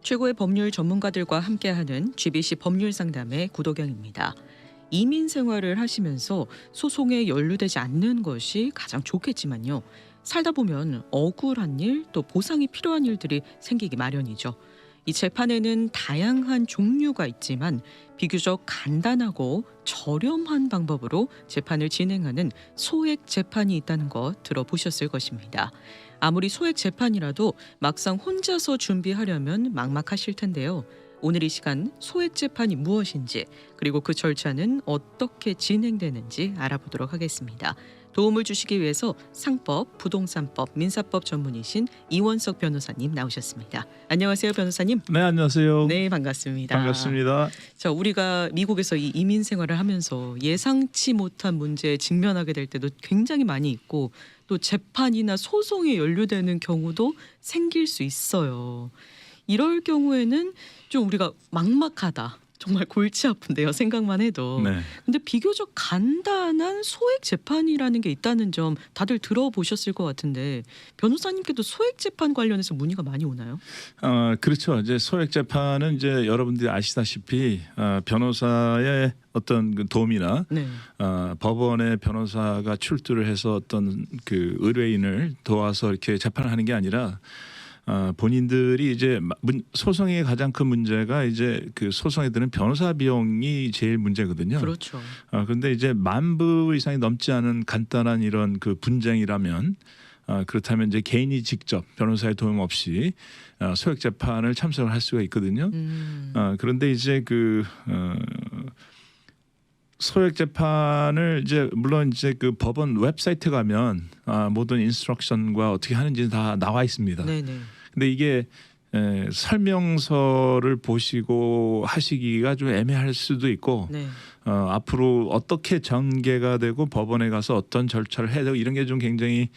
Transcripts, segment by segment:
최고의 법률 전문가들과 함께하는 GBC 법률 상담의 구도경입니다. 이민 생활을 하시면서 소송에 연루되지 않는 것이 가장 좋겠지만요. 살다 보면 억울한 일, 또 보상이 필요한 일들이 생기기 마련이죠. 이 재판에는 다양한 종류가 있지만 비교적 간단하고 저렴한 방법으로 재판을 진행하는 소액 재판이 있다는 거 들어보셨을 것입니다. 아무리 소액 재판이라도 막상 혼자서 준비하려면 막막하실 텐데요. 오늘 이 시간 소액 재판이 무엇인지, 그리고 그 절차는 어떻게 진행되는지 알아보도록 하겠습니다. 도움을 주시기 위해서 상법, 부동산법, 민사법 전문이신 이원석 변호사님 나오셨습니다. 안녕하세요, 변호사님. 네, 안녕하세요. 네, 반갑습니다. 반갑습니다. 자, 우리가 미국에서 이 이민 생활을 하면서 예상치 못한 문제에 직면하게 될 때도 굉장히 많이 있고, 또 재판이나 소송에 연루되는 경우도 생길 수 있어요. 이럴 경우에는 좀 우리가 막막하다. 정말 골치 아픈데요, 생각만 해도. 네. 근데 비교적 간단한 소액 재판이라는 게 있다는 점 다들 들어보셨을 것 같은데, 변호사님께도 소액 재판 관련해서 문의가 많이 오나요? 그렇죠. 이제 소액 재판은 이제 여러분들이 아시다시피 변호사의 어떤 그 도움이나 네. 법원의 변호사가 출두를 해서 어떤 그 의뢰인을 도와서 이렇게 재판을 하는 게 아니라 본인들이 이제 소송의 가장 큰 문제가 이제 그 소송에 드는 변호사 비용이 제일 문제거든요. 그렇죠. 그런데 이제 10,000불 이상이 넘지 않은 간단한 이런 그 분쟁이라면 그렇다면 이제 개인이 직접 변호사의 도움 없이 소액 재판을 참석을 할 수가 있거든요. 그런데 이제 그 소액 재판을 이제 물론 이제 그 법원 웹사이트 가면 모든 인스트럭션과 어떻게 하는지 다 나와 있습니다. 네네. 근데 이게 설명서를 보시고 하시기가 좀 애매할 수도 있고 네. 앞으로 어떻게 전개가 되고 법원에 가서 어떤 절차를 해야 되고 이런 게 좀 굉장히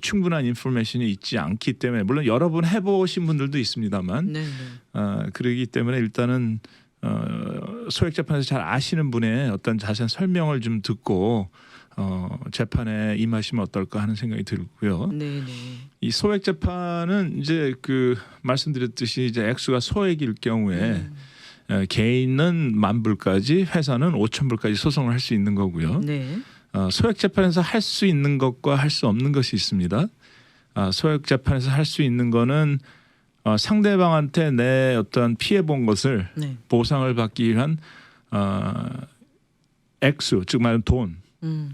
충분한 인포메이션이 있지 않기 때문에, 물론 여러 번 해보신 분들도 있습니다만 네네. 그러기 때문에 일단은 소액 재판에서 잘 아시는 분의 어떤 자세한 설명을 좀 듣고 재판에 임하시면 어떨까 하는 생각이 들고요. 네네. 이 소액 재판은 이제 그 말씀드렸듯이 이제 액수가 소액일 경우에 개인은 10,000불까지, 회사는 5,000불까지 소송을 할 수 있는 거고요. 네. 소액 재판에서 할 수 있는 것과 할 수 없는 것이 있습니다. 소액 재판에서 할 수 있는 거는 상대방한테 내 어떤 피해 본 것을 네. 보상을 받기 위한 액수, 즉 말하면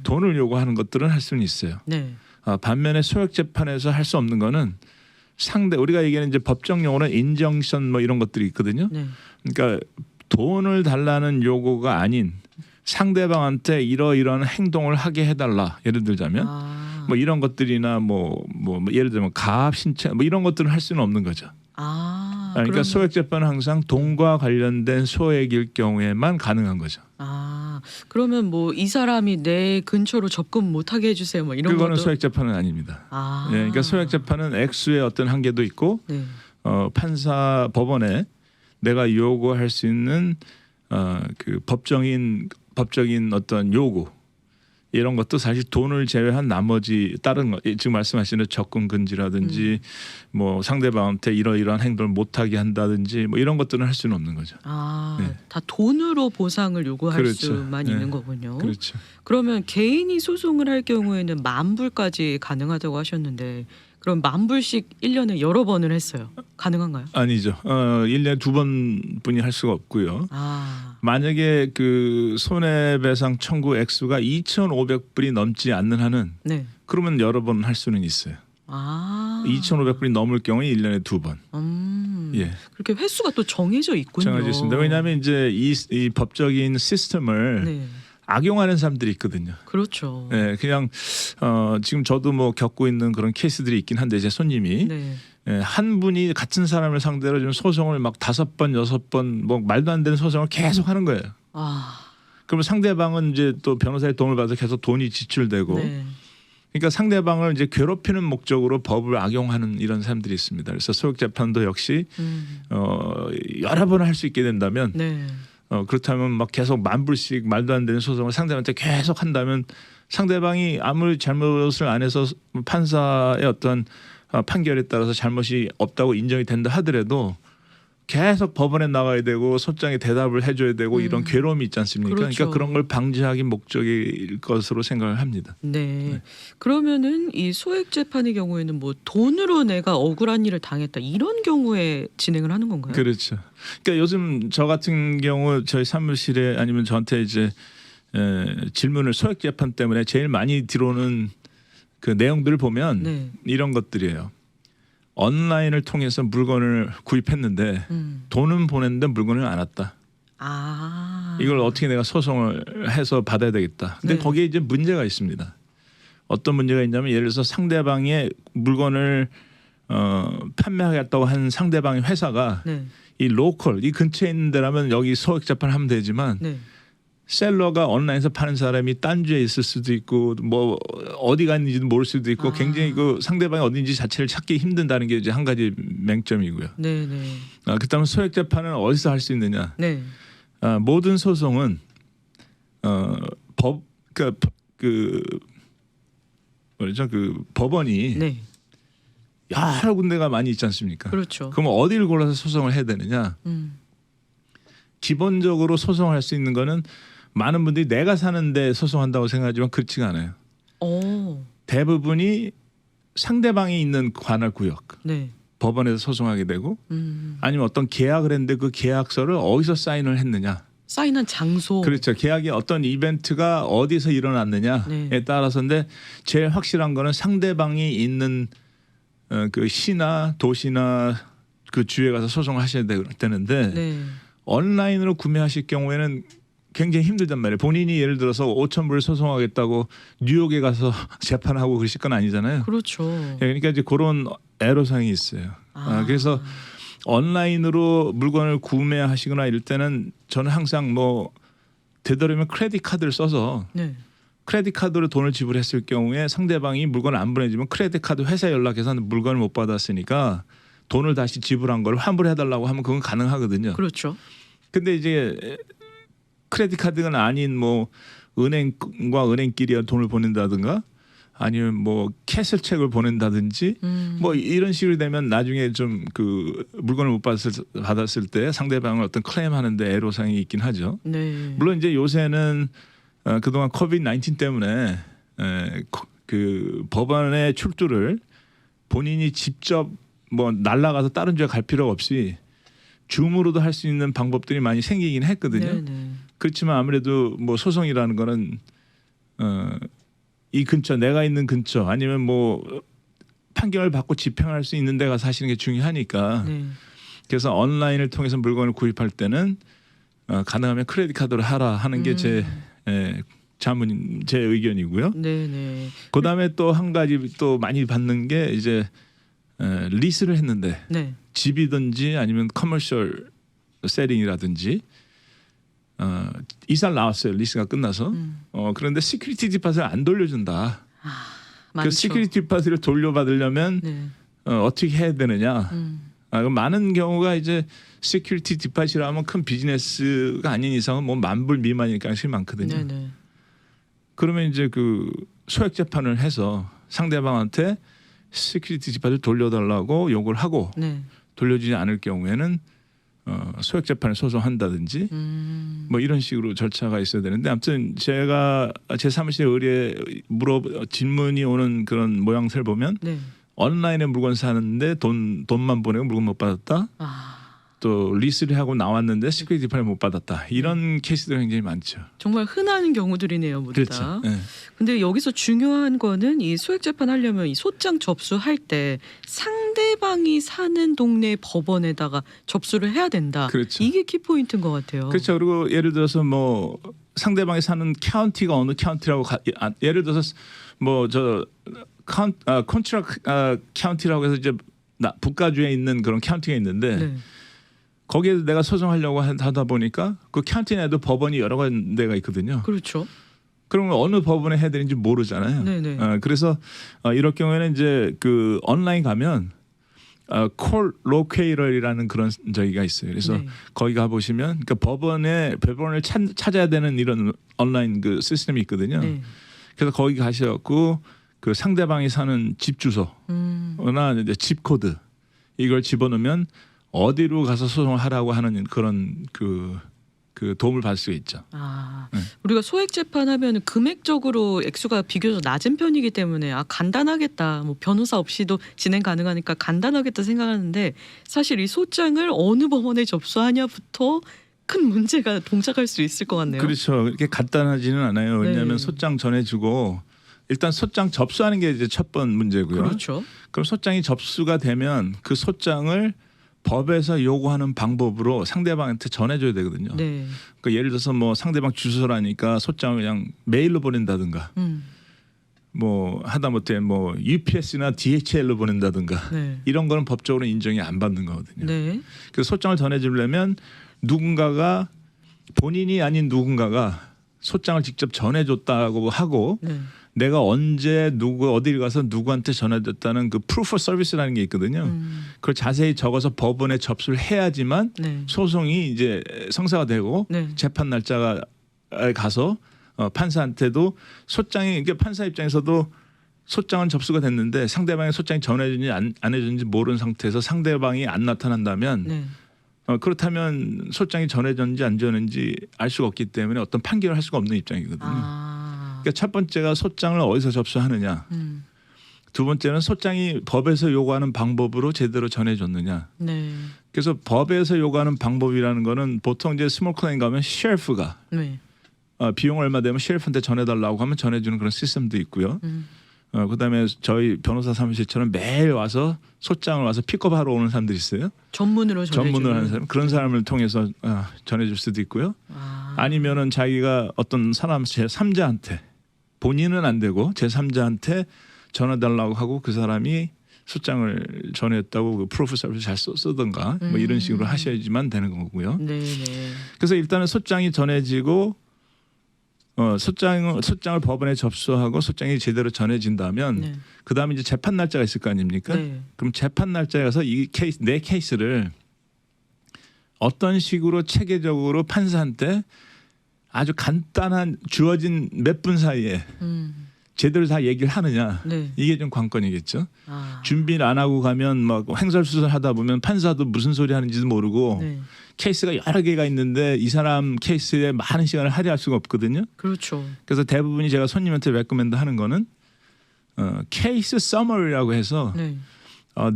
돈을 요구하는 것들은 할 수는 있어요. 네. 반면에 소액 재판에서 할 수 없는 거는 우리가 얘기하는 이제 법정 용어는 인정션 뭐 이런 것들이 있거든요. 네. 그러니까 돈을 달라는 요구가 아닌 상대방한테 이러이러한 행동을 하게 해달라. 예를 들자면 뭐 이런 것들이나 뭐 예를 들면 가압 신체 뭐 이런 것들은 할 수는 없는 거죠. 그러니까 그러면... 소액 재판은 항상 돈과 관련된 소액일 경우에만 가능한 거죠. 그러면 뭐 이 사람이 내 근처로 접근 못하게 해주세요, 뭐 이런 그거는 것도... 소액 재판은 아닙니다. 네, 그러니까 소액 재판은 액수의 어떤 한계도 있고 네. 법원에 내가 요구할 수 있는 그 법적인 어떤 요구 이런 것도 사실 돈을 제외한 나머지 다른 거, 지금 말씀하시는 접근 금지라든지 뭐 상대방한테 이러이러한 행동을 못하게 한다든지 뭐 이런 것들은 할 수는 없는 거죠. 네. 다 돈으로 보상을 요구할 그렇죠. 수만 있는 거군요. 그렇죠. 그러면 개인이 소송을 할 경우에는 10,000불까지 가능하다고 하셨는데, 그럼 10,000불씩 1년에 여러 번을 했어요. 가능한가요? 아니죠. 1년에 2번뿐이 할 수가 없고요. 만약에 그 손해배상 청구 액수가 2,500불이 넘지 않는 한은 네. 그러면 여러 번 할 수는 있어요. 2,500불이 넘을 경우에 1년에 2번. 예. 그렇게 횟수가 또 정해져 있군요. 정해져 있습니다. 왜냐하면 이제 이 법적인 시스템을 네. 악용하는 사람들이 있거든요. 그렇죠. 네, 그냥 지금 저도 뭐 겪고 있는 그런 케이스들이 있긴 한데, 제 손님이 네. 한 분이 같은 사람을 상대로 좀 소송을 막 5번, 6번 뭐 말도 안 되는 소송을 계속 하는 거예요. 그러면 상대방은 이제 또 변호사의 도움을 받아서 계속 돈이 지출되고, 네. 그러니까 상대방을 이제 괴롭히는 목적으로 법을 악용하는 이런 사람들이 있습니다. 그래서 소액 재판도 역시 여러 번 할 수 있게 된다면. 네. 그렇다면 막 계속 10,000불씩 말도 안 되는 소송을 상대방한테 계속 한다면 상대방이 아무리 잘못을 안 해서 판사의 어떤 판결에 따라서 잘못이 없다고 인정이 된다 하더라도 계속 법원에 나가야 되고 소장에 대답을 해줘야 되고 이런 괴로움이 있지 않습니까? 그렇죠. 그러니까 그런 걸 방지하기 목적일 것으로 생각을 합니다. 네. 그러면은 이 소액 재판의 경우에는 뭐 돈으로 내가 억울한 일을 당했다 이런 경우에 진행을 하는 건가요? 그렇죠. 그러니까 요즘 저 같은 경우 저희 사무실에 아니면 저한테 이제 질문을 소액 재판 때문에 제일 많이 들어오는 그 내용들을 보면 네. 이런 것들이에요. 온라인을 통해서 물건을 구입했는데 돈은 보냈는데 물건을 안 왔다. 아. 이걸 어떻게 내가 소송을 해서 받아야 되겠다. 근데 네. 거기에 이제 문제가 있습니다. 어떤 문제가 있냐면 예를 들어서 상대방의 물건을 판매하겠다고 한 상대방의 회사가 네. 이 로컬 이 근처에 있는 데라면 여기 소액 재판하면 되지만 네. 셀러가 온라인에서 파는 사람이 딴 주에 있을 수도 있고 뭐 어디 갔는지도 모를 수도 있고 굉장히 그 상대방이 어딘지 자체를 찾기 힘든다는 게 이제 한 가지 맹점이고요. 네, 네. 그다음에 소액 재판은 어디서 할 수 있느냐? 네. 모든 소송은 그 뭐죠? 그 법원이 네. 여러 군데가 많이 있지 않습니까? 그렇죠. 그럼 어디를 골라서 소송을 해야 되느냐? 기본적으로 소송할 수 있는 거는 많은 분들이 내가 사는데 소송한다고 생각하지만 그렇지가 않아요. 오. 대부분이 상대방이 있는 관할 구역 네. 법원에서 소송하게 되고 아니면 어떤 계약을 했는데 그 계약서를 어디서 사인을 했느냐. 사인한 장소. 그렇죠. 계약이 어떤 이벤트가 어디서 일어났느냐에 네. 따라서인데 제일 확실한 거는 상대방이 있는 그 시나 도시나 그 주에 가서 소송을 하셔야 되는데 네. 온라인으로 구매하실 경우에는 굉장히 힘들단 말이에요. 본인이 예를 들어서 5,000불 소송하겠다고 뉴욕에 가서 재판하고 그러실 건 아니잖아요. 그렇죠. 그러니까 이제 그런 애로사항이 있어요. 그래서 온라인으로 물건을 구매하시거나 이럴 때는 저는 항상 뭐 되도록이면 크레딧 카드를 써서 네. 크레딧 카드로 돈을 지불했을 경우에 상대방이 물건을 안 보내주면 크레딧 카드 회사에 연락해서 물건을 못 받았으니까 돈을 다시 지불한 걸 환불해달라고 하면 그건 가능하거든요. 그렇죠. 근데 이제 크레딧 카드가 아닌 뭐 은행과 은행끼리 돈을 보낸다든가 아니면 뭐 캐슬책을 보낸다든지 뭐 이런 식으로 되면 나중에 좀 그 물건을 못 받았을 때 상대방을 어떤 클레임하는데 애로사항이 있긴 하죠. 네. 물론 이제 요새는 그동안 코비드 19 때문에 그 법원의 출두를 본인이 직접 뭐 날아가서 다른 주에 갈 필요 없이 줌으로도 할 수 있는 방법들이 많이 생기긴 했거든요. 네네. 그렇지만 아무래도 뭐 소송이라는 거는 이 근처 내가 있는 근처 아니면 뭐 판결을 받고 집행할 수 있는 데가 사시는 게 중요하니까 네. 그래서 온라인을 통해서 물건을 구입할 때는 가능하면 크레딧 카드로 하라 하는 게 제 제 의견이고요. 네네. 그다음에 또 한 가지 또 많이 받는 게 이제 리스를 했는데 네. 집이든지 아니면 커머셜 세팅이라든지 이사를 나왔어요. 리스가 끝나서 그런데 시큐리티 디파트를 안 돌려준다. 많죠. 그 시큐리티 디파트를 돌려받으려면 네. 어떻게 해야 되느냐. 그럼 많은 경우가 이제 시큐리티 디파트라면 큰 비즈니스가 아닌 이상은 뭐 10,000불 미만일 가능성이 많거든요. 네네. 그러면 이제 그 소액 재판을 해서 상대방한테 시큐리티 디파트를 돌려달라고 요구를 하고 네. 돌려주지 않을 경우에는 소액 재판을 소송한다든지 뭐 이런 식으로 절차가 있어야 되는데 아무튼 제가 제 사무실 의뢰 질문이 오는 그런 모양새를 보면 네. 온라인에 물건 사는데 돈만 보내고 물건 못 받았다. 또 리스를 하고 나왔는데 시큐리티 디파트를 못 받았다. 이런 케이스들이 굉장히 많죠. 정말 흔한 경우들이네요, 모두 그렇죠. 다. 네. 근데 여기서 중요한 거는 이 소액 재판 하려면 이 소장 접수할 때 상대방이 사는 동네 법원에다가 접수를 해야 된다. 그렇죠. 이게 키포인트인 것 같아요. 그렇죠. 그리고 예를 들어서 뭐 상대방이 사는 카운티가 어느 카운티라고 예를 들어서 뭐 저 컨트랙 카운티라고 해서 이제 북가주에 있는 그런 카운티가 있는데 네. 거기에 내가 소송하려고 하다 보니까 그 카운티 내도 법원이 여러 군데가 있거든요. 그렇죠. 그러면 어느 법원에 해야 되는지 모르잖아요. 네네. 그래서 이럴 경우에는 이제 그 온라인 가면 콜 로케이터이라는 그런 저기가 있어요. 그래서 네. 거기 가 보시면 그러니까 법원을 찾아야 되는 이런 온라인 그 시스템이 있거든요. 네. 그래서 거기 가셔갖고 그 상대방이 사는 집 주소나 이제 집 코드 이걸 집어넣으면 어디로 가서 소송하라고 하는 그런 그 도움을 받을 수 있죠. 아, 네. 우리가 소액 재판하면 금액적으로 액수가 비교적 낮은 편이기 때문에 간단하겠다. 뭐 변호사 없이도 진행 가능하니까 간단하겠다 생각하는데 사실 이 소장을 어느 법원에 접수하냐부터 큰 문제가 동작할 수 있을 것 같네요. 그렇죠. 이렇게 간단하지는 않아요. 왜냐하면 네. 소장 전해주고 일단 소장 접수하는 게 이제 첫 번 문제고요. 그렇죠. 그럼 소장이 접수가 되면 그 소장을 법에서 요구하는 방법으로 상대방한테 전해줘야 되거든요. 네. 그러니까 예를 들어서 뭐 상대방 주소라니까 소장을 그냥 메일로 보낸다든가 뭐 하다못해 뭐 UPS나 DHL로 보낸다든가 네. 이런 거는 법적으로 인정이 안 받는 거거든요. 네. 그래서 소장을 전해주려면 누군가가 본인이 아닌 누군가가 소장을 직접 전해줬다고 하고 네. 내가 언제 누구 어디를 가서 누구한테 전해줬다는 그 proof of service라는 게 있거든요. 그걸 자세히 적어서 법원에 접수를 해야지만 네. 소송이 이제 성사가 되고 네. 재판 날짜가 가서 판사한테도 소장이 이게 판사 입장에서도 소장은 접수가 됐는데 상대방의 소장이 전해졌는지 안 해졌는지 모르는 상태에서 상대방이 안 나타난다면 네. 그렇다면 소장이 전해졌는지 안 전해졌는지 알 수가 없기 때문에 어떤 판결을 할 수가 없는 입장이거든요. 그러니까 첫 번째가 소장을 어디서 접수하느냐. 두 번째는 소장이 법에서 요구하는 방법으로 제대로 전해줬느냐. 네. 그래서 법에서 요구하는 방법이라는 거는 보통 이제 스몰 클레임 가면 셰리프가 네. 비용 얼마 되면 셰리프한테 전해달라고 하면 전해주는 그런 시스템도 있고요. 그다음에 저희 변호사 사무실처럼 매일 와서 소장을 와서 픽업하러 오는 사람들이 있어요. 전문으로 전문을 하는 사람 그런 사람을 통해서 전해줄 수도 있고요. 아니면은 자기가 어떤 사람 제 3자한테 본인은 안 되고 제 3자한테 전해달라고 하고 그 사람이 소장을 전했다고 그 프로프 서비스 잘 쓰던가 뭐 이런 식으로 하셔야지만 되는 거고요. 네. 네. 그래서 일단은 소장이 전해지고 소장을 법원에 접수하고 소장이 제대로 전해진다면 네. 그다음에 이제 재판 날짜가 있을 거 아닙니까? 네. 그럼 재판 날짜에 가서 이 케이스 내 케이스를 어떤 식으로 체계적으로 판사한테 아주 간단한 주어진 몇 분 사이에 제대로 다 얘기를 하느냐 네. 이게 좀 관건이겠죠. 아. 준비를 안 하고 가면 막 횡설수설하다 보면 판사도 무슨 소리 하는지도 모르고 네. 케이스가 여러 개가 있는데 이 사람 케이스에 많은 시간을 할애할 수가 없거든요. 그렇죠. 그래서 대부분이 제가 손님한테 레코멘드 하는 거는 케이스 서머리라고 해서 네.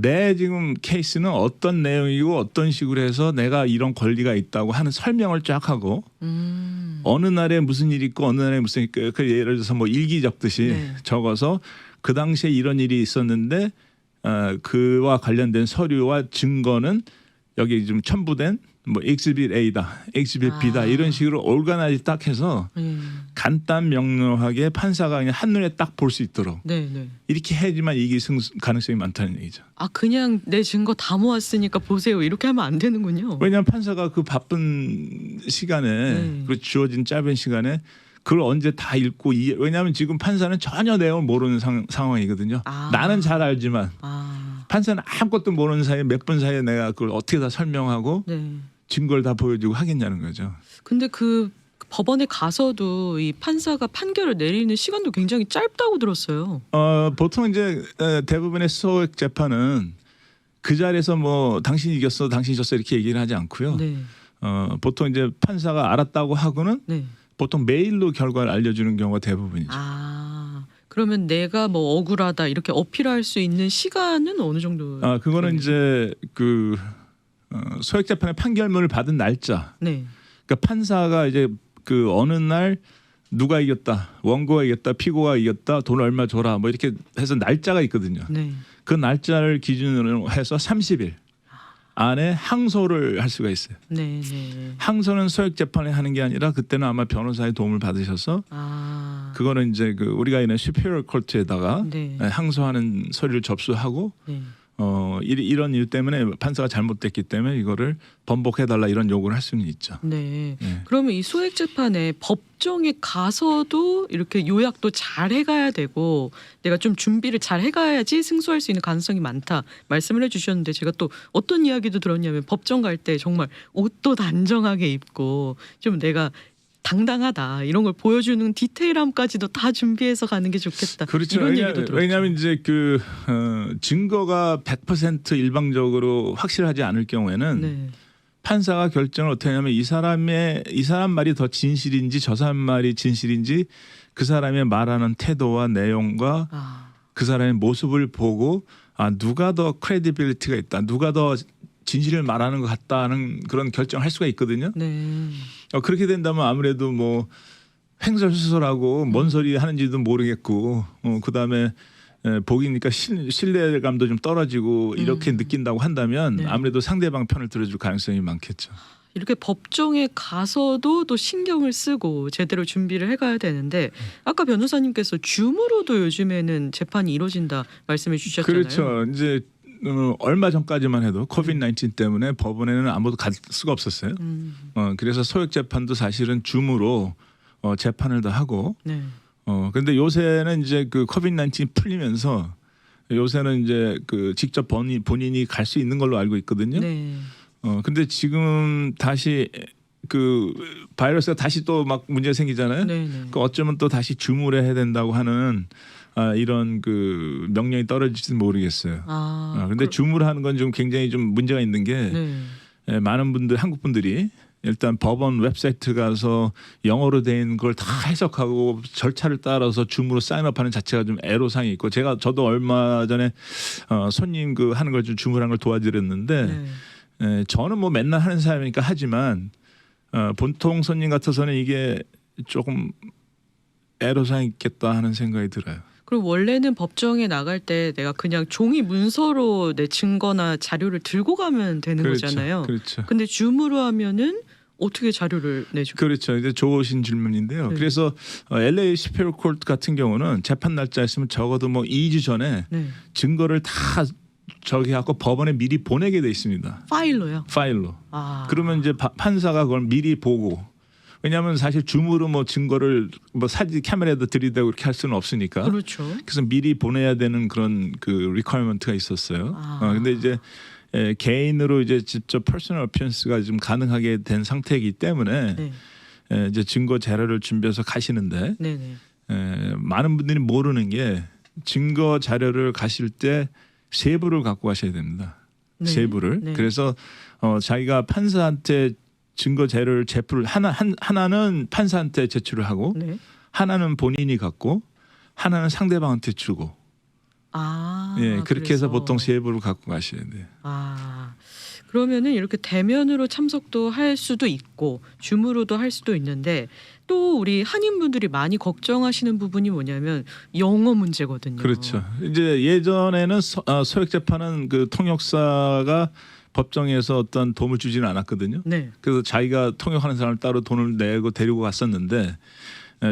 내 지금 케이스는 어떤 내용이고 어떤 식으로 해서 내가 이런 권리가 있다고 하는 설명을 쫙 하고 어느 날에 무슨 일이 있고 어느 날에 무슨 일이 있고 그 예를 들어서 뭐 일기 적듯이 네. 적어서 그 당시에 이런 일이 있었는데 그와 관련된 서류와 증거는 여기 좀 첨부된 뭐 exhibit A다, exhibit B다 이런 식으로 올가나이즈 딱 해서 간단 명료하게 판사가 그냥 한눈에 딱 볼 수 있도록 네. 네. 이렇게 해야지만 이길 가능성이 많다는 얘기죠. 그냥 내 증거 다 모았으니까 보세요. 이렇게 하면 안 되는군요. 왜냐하면 판사가 그 바쁜 시간에 그 주어진 짧은 시간에 그걸 언제 다 읽고 왜냐하면 지금 판사는 전혀 내용을 모르는 상황이거든요. 나는 잘 알지만 판사는 아무것도 모르는 사이에 몇 분 사이에 내가 그걸 어떻게 다 설명하고 네. 증거를 다 보여주고 하겠냐는 거죠. 근데 그 법원에 가서도 이 판사가 판결을 내리는 시간도 굉장히 짧다고 들었어요. 보통 이제 대부분의 소액 재판은 그 자리에서 뭐 당신이 이겼어, 당신이 졌어 이렇게 얘기를 하지 않고요. 네. 보통 이제 판사가 알았다고 하고는 네. 보통 메일로 결과를 알려주는 경우가 대부분이죠. 그러면 내가 뭐 억울하다 이렇게 어필할 수 있는 시간은 어느 정도? 그거는 이제 그 소액 재판의 판결문을 받은 날짜. 네. 그러니까 판사가 이제 그 어느 날 누가 이겼다, 원고가 이겼다, 피고가 이겼다, 돈 얼마 줘라, 뭐 이렇게 해서 날짜가 있거든요. 네. 그 날짜를 기준으로 해서 30일 안에 항소를 할 수가 있어요. 네. 네. 항소는 소액 재판에 하는 게 아니라 그때는 아마 변호사의 도움을 받으셔서 그거는 이제 그 우리가 있는 슈페리어 코트에다가 네. 항소하는 서류를 접수하고 네. 이런 이유 때문에 판사가 잘못됐기 때문에 이거를 번복해달라 이런 요구를 할 수는 있죠. 네. 네. 그러면 이 소액 재판에 법정에 가서도 이렇게 요약도 잘 해가야 되고 내가 좀 준비를 잘 해가야지 승소할 수 있는 가능성이 많다 말씀을 해주셨는데 제가 또 어떤 이야기도 들었냐면 법정 갈 때 정말 옷도 단정하게 입고 좀 내가 당당하다 이런 걸 보여주는 디테일함까지도 다 준비해서 가는 게 좋겠다. 그렇죠. 이런 얘기도 들었죠. 왜냐하면 이제 그 증거가 100% 일방적으로 확실하지 않을 경우에는 네. 판사가 결정을 어떻게 하냐면 이 사람 말이 더 진실인지 저 사람 말이 진실인지 그 사람의 말하는 태도와 내용과 아, 그 사람의 모습을 보고 누가 더 크레디빌리티가 있다, 누가 더 진실을 말하는 것 같다는 그런 결정을 할 수가 있거든요. 네. 그렇게 된다면 아무래도 뭐 횡설수설하고 뭔 소리 하는지도 모르겠고 그다음에 보기니까 신뢰감도 좀 떨어지고 이렇게 느낀다고 한다면 네. 아무래도 상대방 편을 들어줄 가능성이 많겠죠. 이렇게 법정에 가서도 또 신경을 쓰고 제대로 준비를 해가야 되는데 아까 변호사님께서 줌으로도 요즘에는 재판이 이루어진다 말씀해 주셨잖아요. 그렇죠. 이제 얼마 전까지만 해도 코비드-19 때문에 법원에는 아무도 갈 수가 없었어요. 그래서 소액 재판도 사실은 줌으로 재판을 다 하고 네. 근데 요새는 이제 그 코비드-19 풀리면서 요새는 이제 그 직접 본인이 갈 수 있는 걸로 알고 있거든요. 네. 근데 지금 다시 그 바이러스가 다시 또 막 문제가 생기잖아요. 네. 네. 그 어쩌면 또 다시 줌으로 해야 된다고 하는 이런 그 명령이 떨어질지는 모르겠어요. 근데 줌으로 하는 건 좀 굉장히 좀 문제가 있는 게 네. 많은 분들 한국 분들이 일단 법원 웹사이트 가서 영어로 된 걸 다 해석하고 절차를 따라서 줌으로 사인업하는 자체가 좀 애로사항이 있고 저도 얼마 전에 손님 그 하는 걸 좀 줌으로 하는 걸 도와드렸는데 저는 뭐 맨날 하는 사람이니까 하지만 보통 손님 같아서는 이게 조금 애로사항이 있겠다 하는 생각이 들어요. 그리고 원래는 법정에 나갈 때 내가 그냥 종이 문서로 내 증거나 자료를 들고 가면 되는 거잖아요. 그렇죠. 근데 줌으로 하면은 어떻게 자료를 내죠? 그렇죠. 이제 좋으신 질문인데요. 네. 그래서 LA 시페리어 코트 같은 경우는 재판 날짜 있으면 적어도 뭐 2주 전에 네. 증거를 다 저기 하고 법원에 미리 보내게 돼 있습니다. 파일로요? 파일로. 아. 그러면 이제 판사가 그걸 미리 보고 왜냐하면 사실 줌으로 뭐 증거를 뭐 사진 카메라에다 들이대고 이렇게 할 수는 없으니까. 그렇죠. 그래서 미리 보내야 되는 그런 그 리퀘어먼트가 있었어요. 근데 이제 개인으로 이제 직접 퍼스널 어피언스가 좀 가능하게 된 상태이기 때문에 네. 이제 증거 자료를 준비해서 가시는데 네네. 많은 분들이 모르는 게 증거 자료를 가실 때 세부를 갖고 가셔야 됩니다. 네. 세부를. 네. 그래서 자기가 판사한테 증거 자료를 제출을 하나는 판사한테 제출을 하고 네. 하나는 본인이 갖고 하나는 상대방한테 주고 그렇게 해서 보통 세부를 갖고 가셔야 돼요. 그러면은 이렇게 대면으로 참석도 할 수도 있고 줌으로도 할 수도 있는데 또 우리 한인분들이 많이 걱정하시는 부분이 뭐냐면 영어 문제거든요. 그렇죠. 이제 예전에는 소액 재판은 그 통역사가 법정에서 어떤 도움을 주지는 않았거든요. 네. 그래서 자기가 통역하는 사람을 따로 돈을 내고 데리고 갔었는데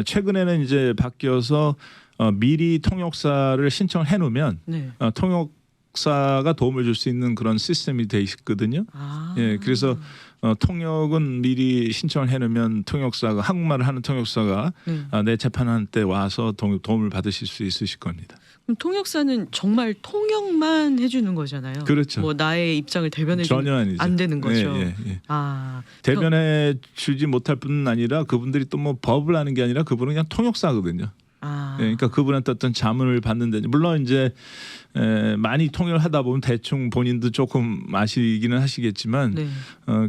최근에는 이제 바뀌어서 미리 통역사를 신청을 해놓으면 네. 통역사가 도움을 줄 수 있는 그런 시스템이 돼 있거든요. 그래서 통역은 미리 신청을 해놓으면 통역사가 한국말을 하는 통역사가 내 재판할 때 와서 도움을 받으실 수 있으실 겁니다. 그럼 통역사는 정말 통역만 해주는 거잖아요. 그렇죠. 뭐 나의 입장을 대변해 전혀 아니죠. 안 되는 거죠. 예. 대변해 대변해 주지 못할 뿐 아니라 그분들이 또 뭐 법을 아는 게 아니라 그분은 그냥 통역사거든요. 그러니까 그분한테 어떤 자문을 받는데 물론 이제 많이 통역을 하다 보면 대충 본인도 조금 아시기는 하시겠지만 네.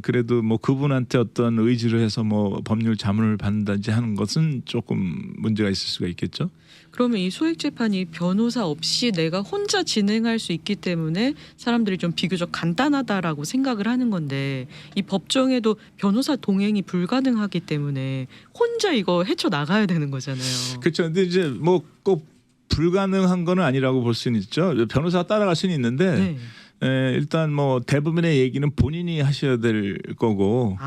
그래도 뭐 그분한테 어떤 의지를 해서 뭐 법률 자문을 받는다든지 하는 것은 조금 문제가 있을 수가 있겠죠. 그러면 이 소액 재판이 변호사 없이 내가 혼자 진행할 수 있기 때문에 사람들이 좀 비교적 간단하다라고 생각을 하는 건데 이 법정에도 변호사 동행이 불가능하기 때문에 혼자 이거 헤쳐 나가야 되는 거잖아요. 그렇죠. 근데 이제 뭐 꼭 불가능한 거는 아니라고 볼 수는 있죠. 변호사가 따라갈 수는 있는데 일단 뭐 대부분의 얘기는 본인이 하셔야 될 거고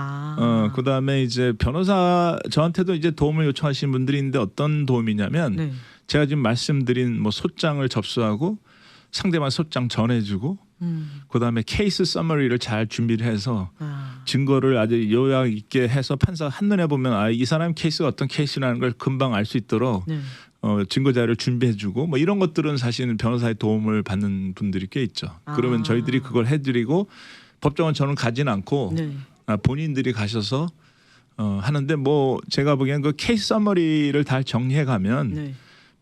그다음에 이제 변호사 저한테도 이제 도움을 요청하시는 분들이 있는데 어떤 도움이냐면 제가 지금 말씀드린 뭐 소장을 접수하고 상대방 소장 전해주고 그다음에 케이스 서머리를 잘 준비를 해서 증거를 아주 요약 있게 해서 판사가 한눈에 보면 이 사람 케이스가 어떤 케이스라는 걸 금방 알 수 있도록 증거 자료를 준비해주고 뭐 이런 것들은 사실은 변호사의 도움을 받는 분들이 꽤 있죠. 그러면 저희들이 그걸 해드리고 법정은 저는 가진 않고 본인들이 가셔서 하는데 뭐 제가 보기엔 그 케이스 서머리를 다 정리해 가면 네.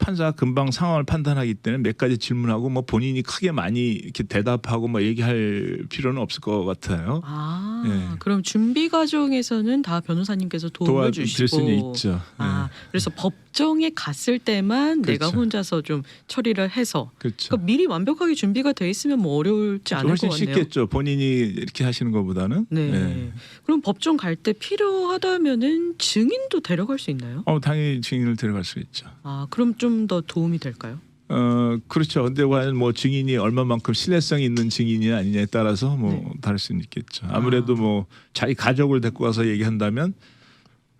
판사가 금방 상황을 판단하기 때문에 몇 가지 질문하고 뭐 본인이 크게 많이 이렇게 대답하고 뭐 얘기할 필요는 없을 것 같아요. 아, 예. 그럼 준비 과정에서는 다 변호사님께서 도움을 도와줄 주시고. 수는 있죠. 아, 그래서 법정에 갔을 때만 내가 그렇죠. 혼자서 좀 처리를 해서. 그렇죠. 그러니까 미리 완벽하게 준비가 돼 있으면 뭐 어려울지 않을 것 훨씬 같네요. 쉽겠죠. 본인이 이렇게 하시는 것보다는. 네. 예. 그럼 법정 갈 때 필요하다면은 증인도 데려갈 수 있나요? 당연히 증인을 데려갈 수 있죠. 아, 그럼 좀 더 도움이 될까요? 그렇죠. 근데 과연 뭐 증인이 얼마만큼 신뢰성이 있는 증인이 아니냐에 따라서 뭐 네. 다를 수는 있겠죠. 아무래도 뭐 자기 가족을 데리고 가서 얘기한다면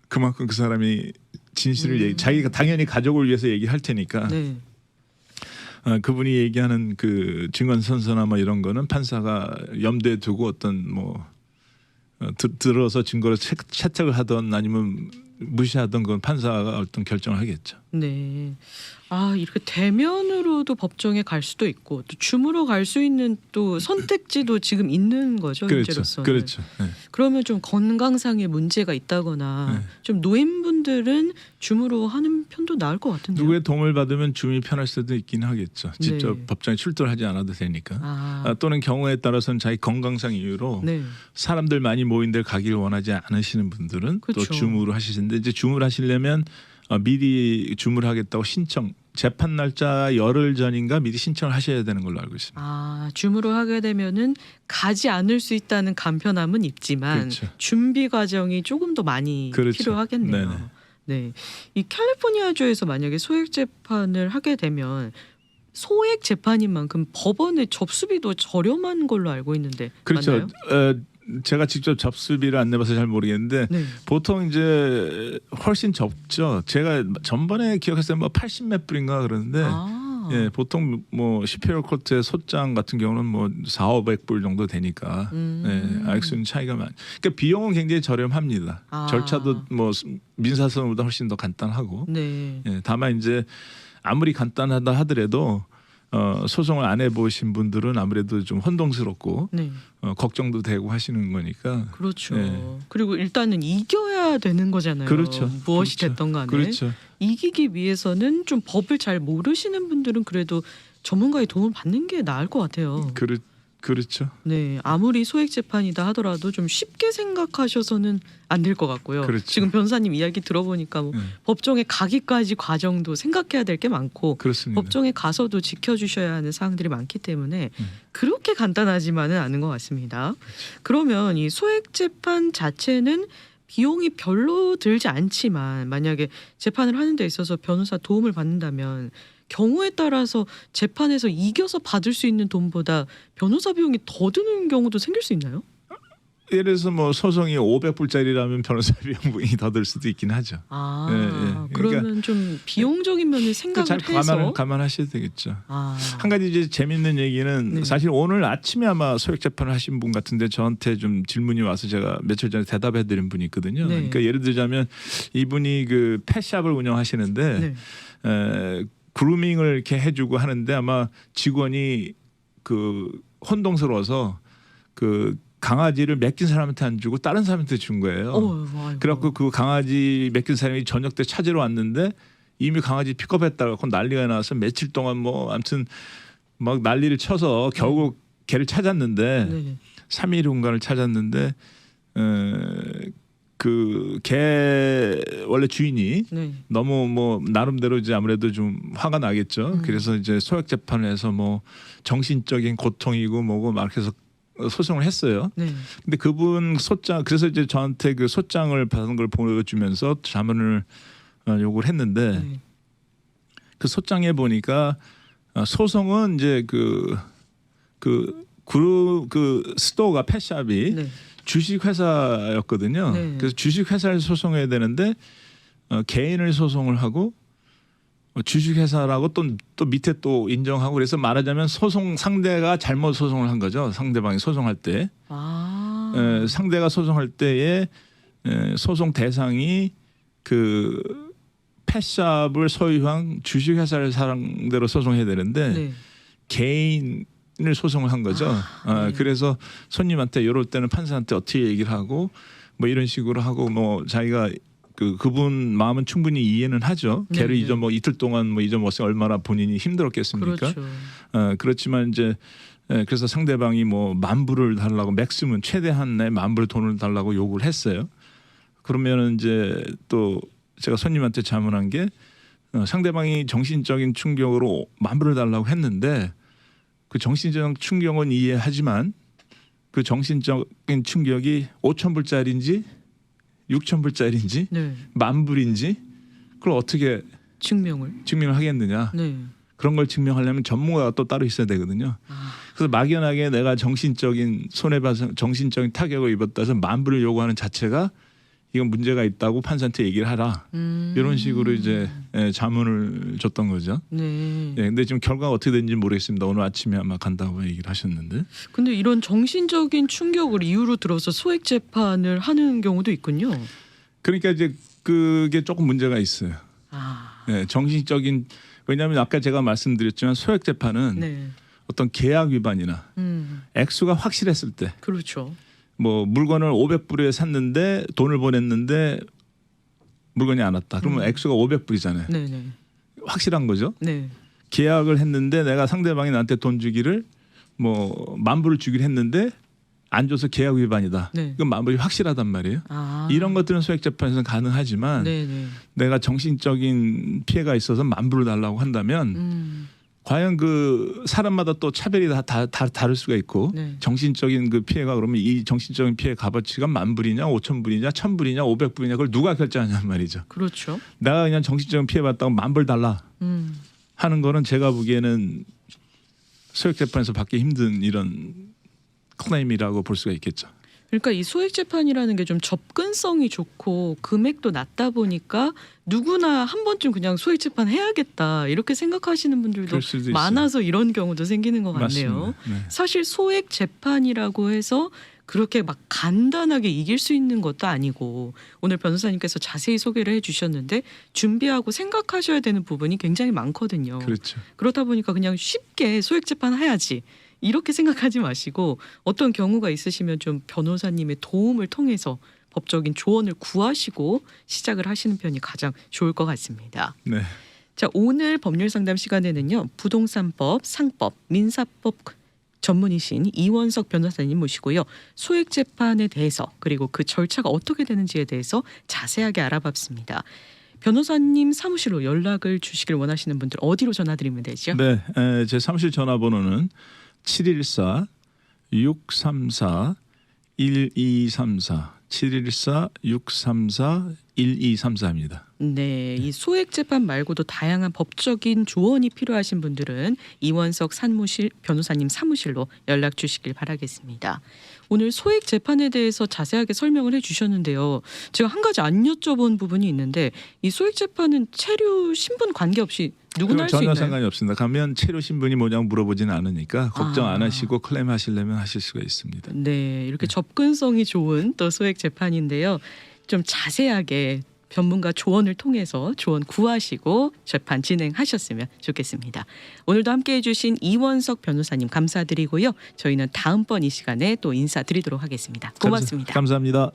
그만큼 그 사람이 진실을 자기가 당연히 가족을 위해서 얘기할 테니까 네. 그분이 얘기하는 그 증언 선서나 뭐 이런 거는 판사가 염두에 두고 어떤 뭐 들어서 증거를 채택을 하던 아니면 무시하던 건 판사가 어떤 결정을 하겠죠. 네. 아, 이렇게 대면으로도 법정에 갈 수도 있고 또 줌으로 갈 수 있는 또 선택지도 지금 있는 거죠, 그렇죠. 현재로서는. 그렇죠. 네. 그러면 좀 건강상의 문제가 있다거나 네. 좀 노인분들은 줌으로 하는 편도 나을 것 같은데요. 누구의 도움을 받으면 줌이 편할 수도 있긴 하겠죠. 직접 네. 법정에 출두하지 않아도 되니까. 아, 또는 경우에 따라서는 자기 건강상 이유로 네. 사람들 많이 모인 데 가기를 원하지 않으시는 분들은 그렇죠. 또 줌으로 하시는데 이제 줌을 하시려면 미리 줌을 하겠다고 신청 재판 날짜 열흘 전인가 미리 신청을 하셔야 되는 걸로 알고 있습니다. 아, 줌으로 하게 되면은 가지 않을 수 있다는 간편함은 있지만 그렇죠. 준비 과정이 조금 더 많이 그렇죠. 필요하겠네요. 네네. 네, 이 캘리포니아주에서 만약에 소액 재판을 하게 되면 소액 재판인 만큼 법원의 접수비도 저렴한 걸로 알고 있는데 그렇죠. 맞나요? 제가 직접 접수비를 안 내봐서 잘 모르겠는데 네. 보통 이제 훨씬 적죠. 제가 전번에 기억했을 때 뭐 80 몇 불인가 그러는데 아, 예, 보통 뭐 시페리어 코트의 소장 같은 경우는 뭐 4,500불 정도 되니까 예, 알 수 있는 차이가 많. 그러니까 비용은 굉장히 저렴합니다. 아. 절차도 뭐 민사소송보다 훨씬 더 간단하고. 네. 예, 다만 이제 아무리 간단하다 하더라도 소송을 안 해보신 분들은 아무래도 좀 혼동스럽고 네. 걱정도 되고 하시는 거니까. 그렇죠. 네. 그리고 일단은 이겨야 되는 거잖아요. 그렇죠. 무엇이 그렇죠. 됐던 간에. 그렇죠. 이기기 위해서는 좀 법을 잘 모르시는 분들은 그래도 전문가의 도움을 받는 게 나을 것 같아요. 그렇죠. 네, 아무리 소액 재판이다 하더라도 좀 쉽게 생각하셔서는 안 될 것 같고요. 그렇죠. 지금 변호사님 이야기 들어보니까 뭐 법정에 가기까지 과정도 생각해야 될 게 많고 그렇습니다. 법정에 가서도 지켜주셔야 하는 사항들이 많기 때문에 그렇게 간단하지만은 않은 것 같습니다. 그러면 이 소액 재판 자체는 비용이 별로 들지 않지만 만약에 재판을 하는 데 있어서 변호사 도움을 받는다면 경우에 따라서 재판에서 이겨서 받을 수 있는 돈보다 변호사 비용이 더 드는 경우도 생길 수 있나요? 예를 들어서 뭐 소송이 500불짜리라면 변호사 비용이 더 들 수도 있긴 하죠. 아, 예, 예. 그러니까 그러면 좀 비용적인 면을 생각을 잘 해서 감안하셔야 되겠죠. 아, 한 가지 이제 재밌는 얘기는 네. 사실 오늘 아침에 아마 소액 재판을 하신 분 같은데 저한테 좀 질문이 와서 제가 며칠 전에 대답해드린 분이 있거든요. 네. 그러니까 예를 들자면 이분이 그 펫샵을 운영하시는데 네. 그루밍을 이렇게 해주고 하는데 아마 직원이 그 혼동스러워서 그 강아지를 맡긴 사람한테 안 주고 다른 사람한테 준 거예요. 아이고. 그래갖고 그 강아지 맡긴 사람이 저녁 때 찾으러 왔는데 이미 강아지 픽업했다고 난리가 나서 며칠 동안 뭐 아무튼 막 난리를 쳐서 겨우 개를 찾았는데 네. 3일 공간을 찾았는데 그 개 원래 주인이 네. 너무 뭐 나름대로 이제 아무래도 좀 화가 나겠죠. 그래서 이제 소액 재판을 해서 뭐 정신적인 고통이고 뭐고 막 해서 소송을 했어요. 네. 근데 그분 소장 그래서 이제 저한테 그 소장을 받은 걸 보여주면서 자문을 요구를 했는데 네. 그 소장에 보니까 소송은 이제 그 스토어가 펫샵이 네. 주식 회사였거든요. 네. 그래서 주식 회사를 소송해야 되는데 개인을 소송을 하고 주식 회사라고 또 밑에 또 인정하고 그래서 말하자면 소송 상대가 잘못 소송을 한 거죠. 상대방이 소송할 때 아. 상대가 소송할 때에 소송 대상이 그 펫샵을 소유한 주식 회사를 상대로 소송해야 되는데 네. 개인을 소송을 한 거죠. 네. 그래서 손님한테 이럴 때는 판사한테 어떻게 얘기를 하고 뭐 이런 식으로 하고 뭐 자기가 그분 마음은 충분히 이해는 하죠. 걔를 네네. 뭐 이틀 동안 뭐 잊어먹었으면 얼마나 본인이 힘들었겠습니까? 그렇죠. 그렇지만 이제 그래서 상대방이 뭐 10,000불을 달라고 맥시멈 최대한 내 10,000불 돈을 달라고 요구를 했어요. 그러면은 이제 또 제가 손님한테 자문한 게 상대방이 정신적인 충격으로 10,000불을 달라고 했는데 그 정신적 충격은 이해하지만 그 정신적인 충격이 5,000불짜리인지 6,000불짜리인지 네. 10,000불인지 그걸 어떻게 증명을 하겠느냐. 네. 그런 걸 증명하려면 전문가가 또 따로 있어야 되거든요. 아, 그래서 막연하게 내가 정신적인 손해봐서 정신적인 타격을 입었다 해서 10,000불을 요구하는 자체가 이건 문제가 있다고 판사한테 얘기를 하라. 이런 식으로 이제 자문을 줬던 거죠. 네. 근데 지금 결과가 어떻게 된지 모르겠습니다. 오늘 아침에 아마 간다고 얘기를 하셨는데. 근데 이런 정신적인 충격을 이유로 들어서 소액 재판을 하는 경우도 있군요. 그러니까 이제 그게 조금 문제가 있어요. 아, 정신적인 왜냐하면 아까 제가 말씀드렸지만 소액 재판은 네. 어떤 계약 위반이나 액수가 확실했을 때 그렇죠. 뭐 물건을 500불에 샀는데 돈을 보냈는데 물건이 안 왔다. 그러면 액수가 500불이잖아요. 네네. 확실한 거죠. 네. 계약을 했는데 내가 상대방이 나한테 돈 주기를 뭐 10,000불을 주기로 했는데 안 줘서 계약 위반이다. 네. 그건 10,000불이 확실하단 말이에요. 아, 이런 것들은 소액 재판에서는 가능하지만 네네. 내가 정신적인 피해가 있어서 10,000불을 달라고 한다면 과연 그 사람마다 또 차별이 다 다를 수가 있고 네. 정신적인 그 피해가 그러면 이 정신적인 피해 값어치가 10,000불이냐 5,000불이냐 1,000불이냐 500불이냐 그걸 누가 결정하냐는 말이죠. 그렇죠. 내가 그냥 정신적인 피해 받다고 10,000불 달라 하는 거는 제가 보기에는 소액 재판에서 받기 힘든 이런 클레임이라고 볼 수가 있겠죠. 그러니까 이 소액 재판이라는 게 좀 접근성이 좋고 금액도 낮다 보니까 누구나 한 번쯤 그냥 소액 재판 해야겠다 이렇게 생각하시는 분들도 그럴 수도 있어요. 많아서 이런 경우도 생기는 것 같네요. 맞습니다. 네. 사실 소액 재판이라고 해서 그렇게 막 간단하게 이길 수 있는 것도 아니고 오늘 변호사님께서 자세히 소개를 해주셨는데 준비하고 생각하셔야 되는 부분이 굉장히 많거든요. 그렇죠. 그렇다 보니까 그냥 쉽게 소액 재판 해야지 이렇게 생각하지 마시고 어떤 경우가 있으시면 좀 변호사님의 도움을 통해서 법적인 조언을 구하시고 시작을 하시는 편이 가장 좋을 것 같습니다. 네. 자, 오늘 법률 상담 시간에는요. 부동산법, 상법, 민사법 전문이신 이원석 변호사님 모시고요. 소액 재판에 대해서 그리고 그 절차가 어떻게 되는지에 대해서 자세하게 알아봤습니다. 변호사님 사무실로 연락을 주시길 원하시는 분들 어디로 전화드리면 되죠? 네, 제 사무실 전화번호는 714-634-1234 714-634-1234입니다. 네, 이 소액 재판 말고도 다양한 법적인 조언이 필요하신 분들은 이원석 사무실 변호사님 사무실로 연락 주시길 바라겠습니다. 오늘 소액 재판에 대해서 자세하게 설명을 해주셨는데요. 제가 한 가지 안 여쭤본 부분이 있는데 이 소액 재판은 체류 신분 관계없이 누구나 할 수 전혀 있나요? 상관이 없습니다. 가면 체류 신분이 뭐냐고 물어보지는 않으니까 걱정 안 하시고 클레임 하시려면 하실 수가 있습니다. 네, 이렇게 접근성이 좋은 또 소액 재판인데요. 좀 자세하게 전문가 조언을 통해서 조언 구하시고 재판 진행하셨으면 좋겠습니다. 오늘도 함께해 주신 이원석 변호사님 감사드리고요. 저희는 다음번 이 시간에 또 인사드리도록 하겠습니다. 고맙습니다. 감사합니다.